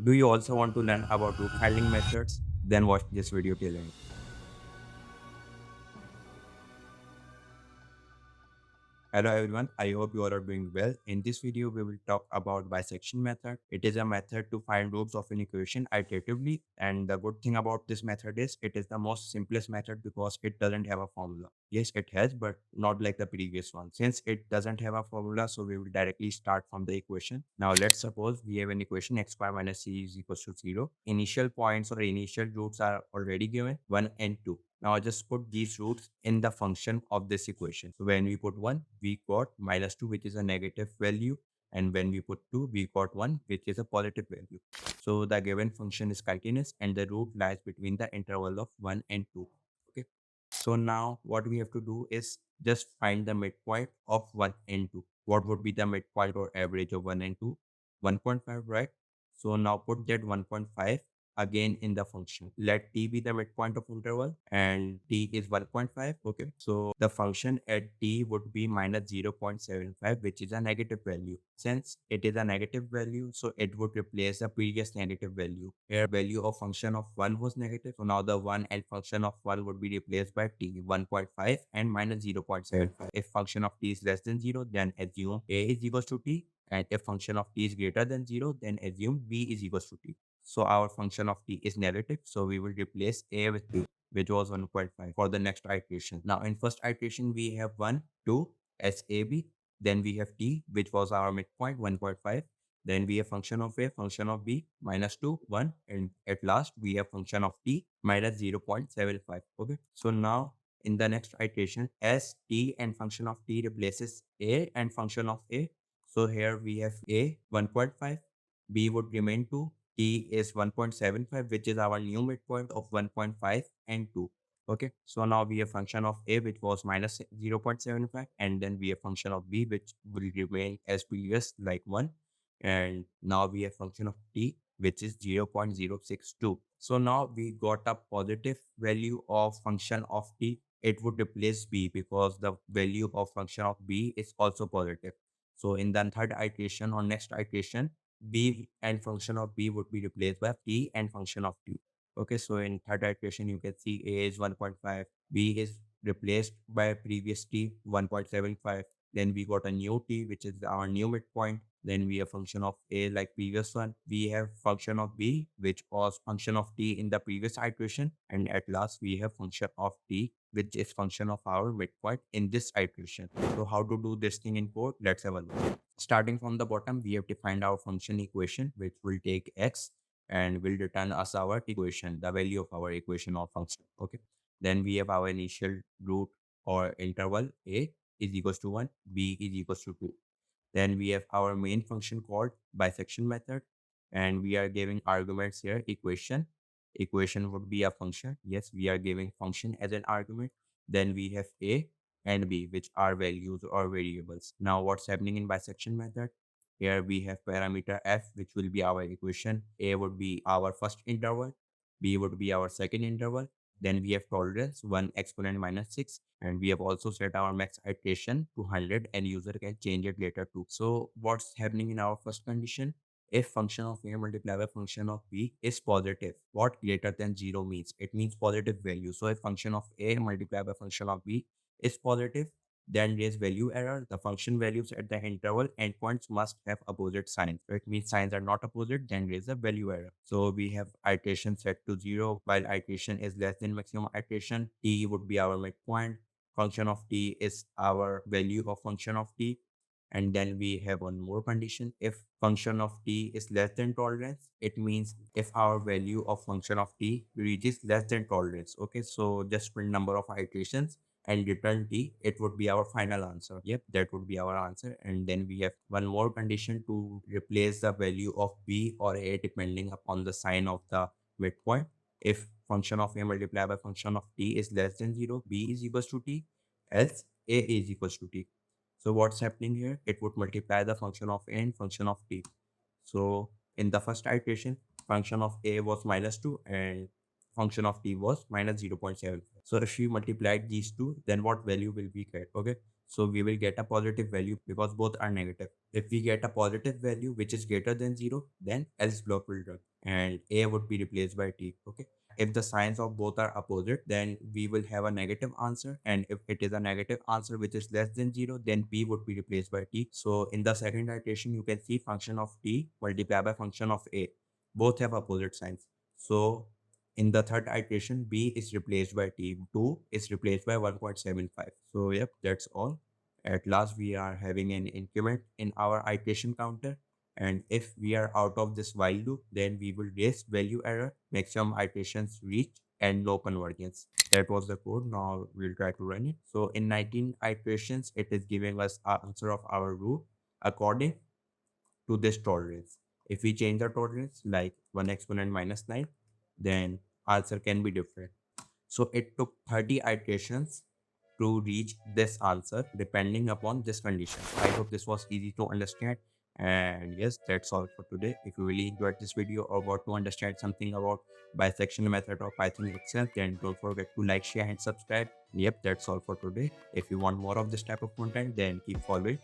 Do you also want to learn about root finding methods? Then watch this video till end. Hello everyone, I hope you all are doing well. In this video, we will talk about bisection method. It is a method to find roots of an equation iteratively. And the good thing about this method is it is the most simplest method because it doesn't have a formula. Yes, it has, but not like the previous one. Since it doesn't have a formula, so we will directly start from the equation. Now let's suppose we have an equation x square minus c is equals to 0. Initial points or initial roots are already given 1 and 2. Now just put these roots in the function of this equation. So when we put 1, we got minus 2, which is a negative value. And when we put 2, we got 1, which is a positive value. So the given function is continuous and the root lies between the interval of 1 and 2. Okay. So now what we have to do is just find the midpoint of 1 and 2. What would be the midpoint or average of 1 and 2? 1.5, right? So now put that 1.5 again in the function. Let t be the midpoint of interval and t is 1.5. Okay. So the function at t would be minus 0.75, which is a negative value. Since it is a negative value, so it would replace the previous negative value. Here value of function of 1 was negative. So now the 1 and function of 1 would be replaced by t 1.5 and minus 0.75. If function of t is less than 0, then assume a is equals to t. And if function of t is greater than 0, then assume b is equals to t. So our function of t is negative. So we will replace a with b, which was 1.5 for the next iteration. Now in first iteration, we have 1, 2 as ab. Then we have t, which was our midpoint 1.5. Then we have function of a, function of b, minus 2, 1. And at last, we have function of t minus 0.75. Okay. So now in the next iteration, as t and function of t replaces a and function of a. So here we have a 1.5, b would remain 2, t is 1.75, which is our new midpoint of 1.5 and 2. Okay, so now we have function of a, which was minus 0.75, and then we have function of b, which will remain as previous, like 1. And now we have function of t, which is 0.062. So now we got a positive value of function of t. It would replace b because the value of function of b is also positive. So in the third iteration or next iteration, b and function of b would be replaced by t and function of t. Okay, so in third iteration, you can see a is 1.5, b is replaced by previous t 1.75. Then we got a new t, which is our new midpoint. Then we have function of a like previous one. We have function of b, which was function of t in the previous iteration. And at last, we have function of t, which is function of our midpoint in this iteration. So how to do this thing in code? Let's have a look. Starting from the bottom, we have defined our function equation, which will take x and will return us our equation, the value of our equation or function. Okay. Then we have our initial root or interval a is equals to 1, b is equals to 2. Then we have our main function called bisection method, and we are giving arguments here. Equation would be a function. Yes, we are giving function as an argument. Then we have a and b, which are values or variables. Now what's happening in bisection method? Here we have parameter f, which will be our equation. A would be our first interval, b would be our second interval. Then we have tolerance 1 exponent minus 6, and we have also set our max iteration to 100, and user can change it later too. So what's happening in our first condition? If function of a multiplied by function of b is positive, what greater than 0 means? It means positive value. So if function of a multiplied by function of b is positive, then there is value error. The function values at the interval endpoints must have opposite signs. So it means signs are not opposite, then there is a value error. So we have iteration set to 0 while iteration is less than maximum iteration. T would be our midpoint. Function of t is our value of function of t. And then we have one more condition. If function of t is less than tolerance, it means if our value of function of t reaches less than tolerance. Okay, so just print number of iterations and return t, it would be our final answer. Yep, that would be our answer. And then we have one more condition to replace the value of b or a depending upon the sign of the midpoint. If function of a multiplied by function of t is less than 0, b is equals to t, else a is equals to t. So what's happening here? It would multiply the function of a and function of t. So in the first iteration, function of a was minus 2 and function of t was minus 0.7. So if we multiplied these two, then what value will we get? Okay. So we will get a positive value because both are negative. If we get a positive value which is greater than 0, then else block will run and A would be replaced by T. Okay. If the signs of both are opposite, then we will have a negative answer. And if it is a negative answer which is less than 0, then P would be replaced by T. So in the second iteration, you can see function of T multiplied by function of A. Both have opposite signs. So in the third iteration, B is replaced by T. 2 is replaced by 1.75. So yep, that's all. At last, we are having an increment in our iteration counter. And if we are out of this while loop, then we will raise value error, maximum iterations reach, and low convergence. That was the code. Now we'll try to run it. So in 19 iterations, it is giving us answer of our root according to this tolerance. If we change the tolerance like 1 exponent minus 9, then answer can be different. So it took 30 iterations to reach this answer depending upon this condition. I hope this was easy to understand. And yes, that's all for today. If you really enjoyed this video or want to understand something about bisection method or Python itself, then don't forget to like, share, and subscribe. Yep, that's all for today. If you want more of this type of content, then keep following.